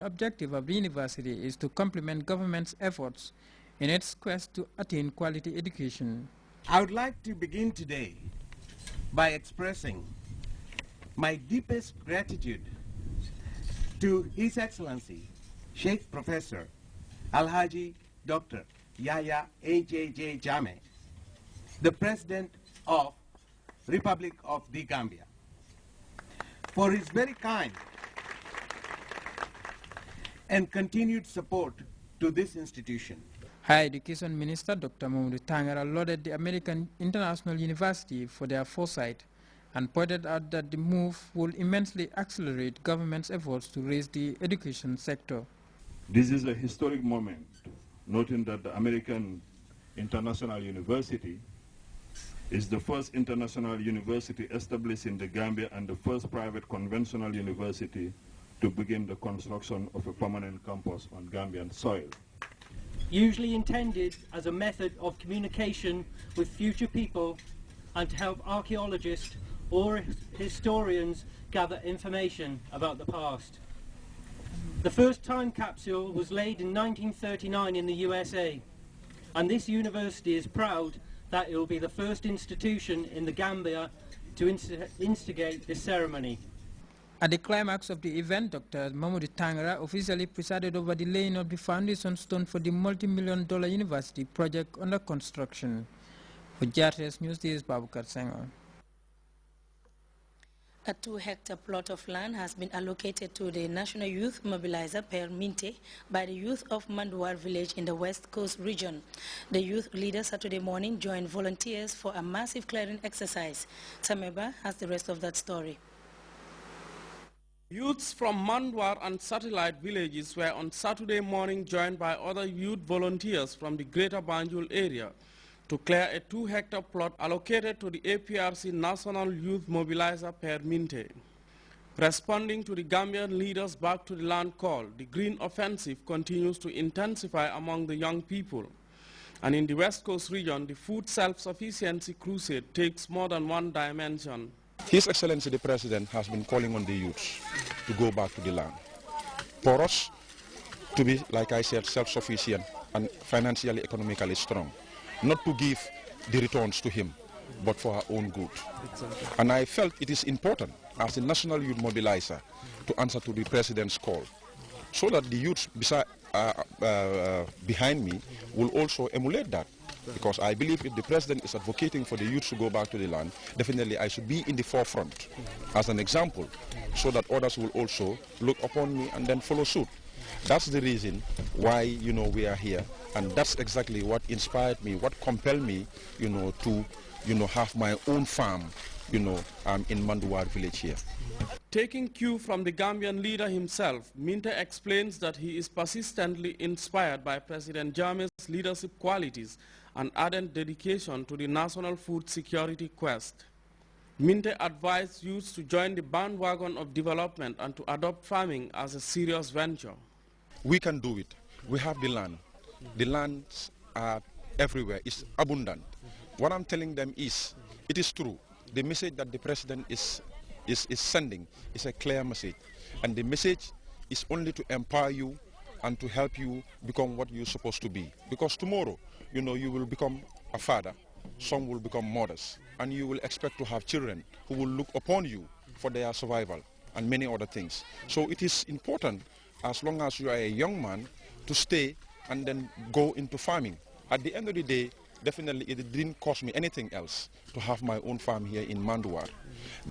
The objective of the university is to complement government's efforts in its quest to attain quality education. I would like to begin today by expressing my deepest gratitude to His Excellency, Sheikh Professor Alhaji Dr. Yahya A.J.J. Jammeh, the President of Republic of the Gambia, for his very kind and continued support to this institution. Higher Education Minister Dr. Mamadou Tangara lauded the American International University for their foresight and pointed out that the move will immensely accelerate government's efforts to raise the education sector. This is a historic moment, noting that the American International University is the first international university established in the Gambia and the first private conventional university to begin the construction of a permanent campus on Gambian soil. Usually intended as a method of communication with future people and to help archaeologists or historians gather information about the past. The first time capsule was laid in 1939 in the USA, and this university is proud that it will be the first institution in the Gambia to instigate this ceremony. At the climax of the event, Dr. Mamadou Tangara officially presided over the laying of the foundation stone for the multi-million-dollar university project under construction. For Grts News, this is Babukar Senghor. A 2-hectare plot of land has been allocated to the National Youth Mobilizer Per Minte by the youth of Manduar village in the West Coast region. The youth leader Saturday morning joined volunteers for a massive clearing exercise. Sameba has the rest of that story. Youths from Manduar and satellite villages were on Saturday morning joined by other youth volunteers from the Greater Banjul area to clear a 2-hectare plot allocated to the APRC National Youth Mobilizer Per Minte. Responding to the Gambian leaders' back to the land call, the Green Offensive continues to intensify among the young people. And in the West Coast region, the food self-sufficiency crusade takes more than one dimension. His Excellency the President has been calling on the youths to go back to the land. For us to be, like I said, self-sufficient and financially, economically strong. Not to give the returns to him, but for our own good. And I felt it is important as the National Youth Mobilizer to answer to the President's call, so that the youths behind me will also emulate that. Because I believe if the President is advocating for the youth to go back to the land, definitely I should be in the forefront as an example, so that others will also look upon me and then follow suit. That's the reason why, we are here, and that's exactly what inspired me, what compelled me, to, have my own farm, in Manduar village here. Taking cue from the Gambian leader himself, Minte explains that he is persistently inspired by President Jammeh's leadership qualities and ardent dedication to the national food security quest. Minte advised youths to join the bandwagon of development and to adopt farming as a serious venture. We can do it. We have the land. The lands are everywhere. It's abundant. What I'm telling them is, it is true. The message that the President is sending is a clear message. And the message is only to empower you and to help you become what you're supposed to be. Because tomorrow, you will become a father, some will become mothers, and you will expect to have children who will look upon you for their survival and many other things. So it is important, as long as you are a young man, to stay and then go into farming. At the end of the day, definitely it didn't cost me anything else to have my own farm here in Manduar.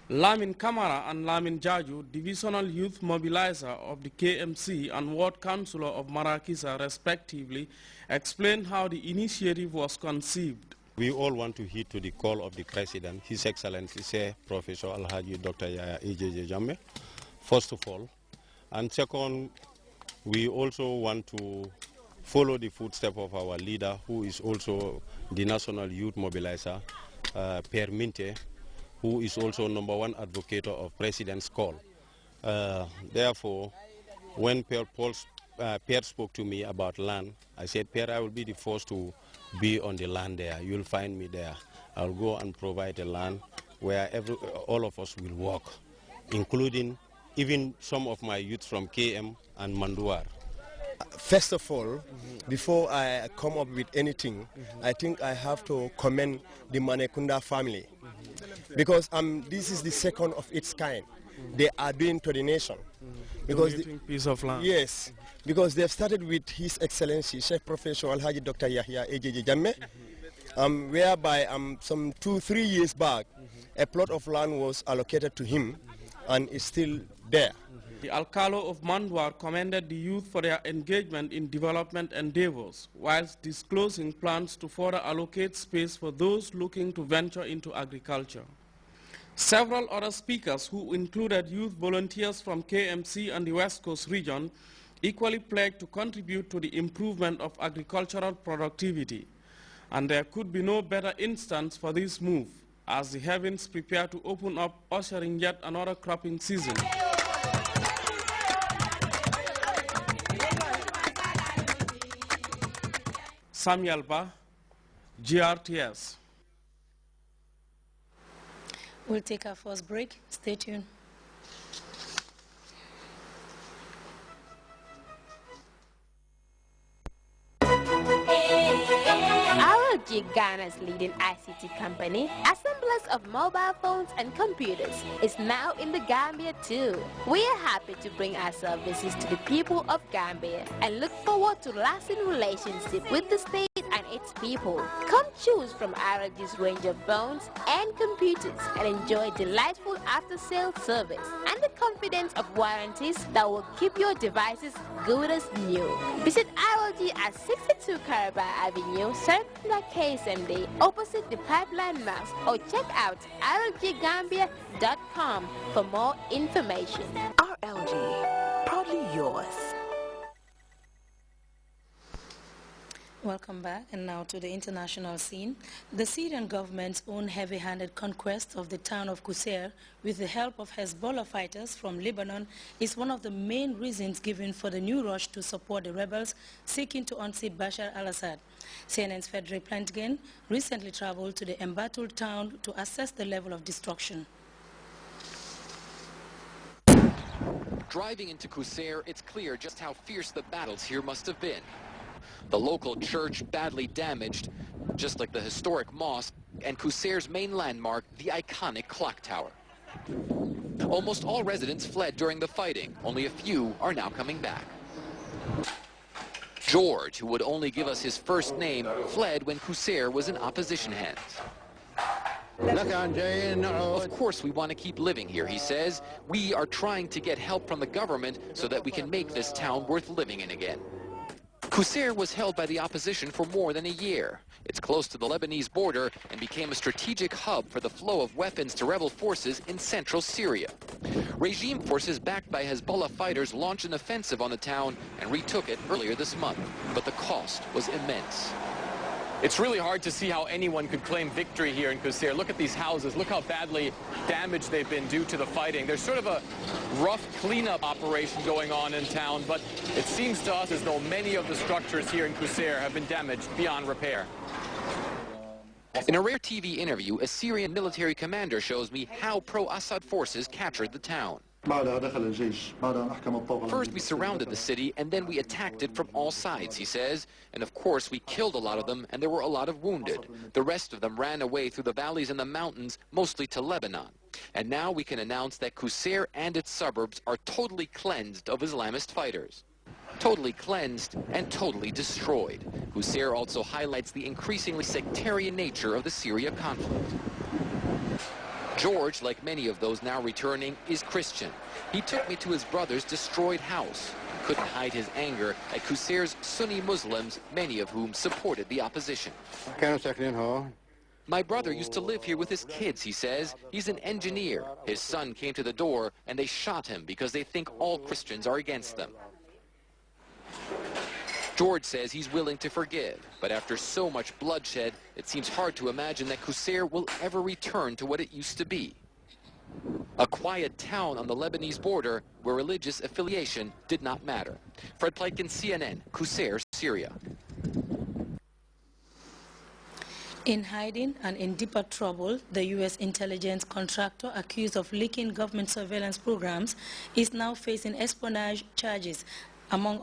Lamin Kamara and Lamin Jaju, Divisional Youth Mobilizer of the KMC and Ward Councillor of Marakisa respectively, explained how the initiative was conceived. We all want to heed to the call of the President, His Excellency Professor Alhaji Dr. Yahya A.J.J. Jammeh, first of all. And second, we also want to follow the footsteps of our leader, who is also the National Youth Mobilizer, Per Minte, who is also #1 advocate of President's call. Therefore, when Per spoke to me about land, I said, Per, I will be the first to be on the land there. You'll find me there. I'll go and provide a land where all of us will work, including even some of my youth from KM and Manduar. First of all, before I come up with anything, I think I have to commend the Manekunda family, because this is the second of its kind they are doing to the nation. Because piece of land. Yes, because they've started with His Excellency Chief Professor Alhaji Dr. Yahya AJJ Jammeh, whereby some 2-3 years back, a plot of land was allocated to him and is still there. The Alcalo of Mandwar commended the youth for their engagement in development endeavors, whilst disclosing plans to further allocate space for those looking to venture into agriculture. Several other speakers, who included youth volunteers from KMC and the West Coast region, equally pledged to contribute to the improvement of agricultural productivity. And there could be no better instance for this move, as the heavens prepare to open up, ushering yet another cropping season. Samuel Ba, GRTS. We'll take our first break. Stay tuned. Ghana's leading ICT company, assemblers of mobile phones and computers, is now in the Gambia too. We are happy to bring our services to the people of Gambia and look forward to lasting relationship with the state and its people. Come choose from RG's range of phones and computers and enjoy delightful after-sale service and the confidence of warranties that will keep your devices good as new. Visit RG at 62 Caraba Avenue, Circular KSMD, opposite the Pipeline Mass, or check out rlggambia.com for more information. RLG, proudly yours. Welcome back, and now to the international scene. The Syrian government's own heavy-handed conquest of the town of Qusair with the help of Hezbollah fighters from Lebanon is one of the main reasons given for the new rush to support the rebels seeking to unseat Bashar al-Assad. CNN's Frederick Plantgen recently traveled to the embattled town to assess the level of destruction. Driving into Qusair, it's clear just how fierce the battles here must have been. The local church badly damaged, just like the historic mosque, and Qusair's main landmark, the iconic clock tower. Almost all residents fled during the fighting. Only a few are now coming back. George, who would only give us his first name, fled when Qusair was in opposition hands. Of course we want to keep living here, he says. We are trying to get help from the government so that we can make this town worth living in again. Qusair was held by the opposition for more than a year. It's close to the Lebanese border and became a strategic hub for the flow of weapons to rebel forces in central Syria. Regime forces backed by Hezbollah fighters launched an offensive on the town and retook it earlier this month, but the cost was immense. It's really hard to see how anyone could claim victory here in Qusair. Look at these houses. Look how badly damaged they've been due to the fighting. There's sort of a rough cleanup operation going on in town, but it seems to us as though many of the structures here in Qusair have been damaged beyond repair. In a rare TV interview, a Syrian military commander shows me how pro-Assad forces captured the town. First, we surrounded the city, and then we attacked it from all sides, he says. And of course, we killed a lot of them, and there were a lot of wounded. The rest of them ran away through the valleys and the mountains, mostly to Lebanon. And now we can announce that Qusair and its suburbs are totally cleansed of Islamist fighters. Totally cleansed and totally destroyed. Qusair also highlights the increasingly sectarian nature of the Syria conflict. George, like many of those now returning, is Christian. He took me to his brother's destroyed house. He couldn't hide his anger at Qusair's Sunni Muslims, many of whom supported the opposition. My brother used to live here with his kids, he says. He's an engineer. His son came to the door and they shot him because they think all Christians are against them. George says he's willing to forgive, but after so much bloodshed, it seems hard to imagine that Qusair will ever return to what it used to be. A quiet town on the Lebanese border where religious affiliation did not matter. Fred Pleitkin, CNN, Qusair, Syria. In hiding and in deeper trouble, the U.S. intelligence contractor accused of leaking government surveillance programs is now facing espionage charges, among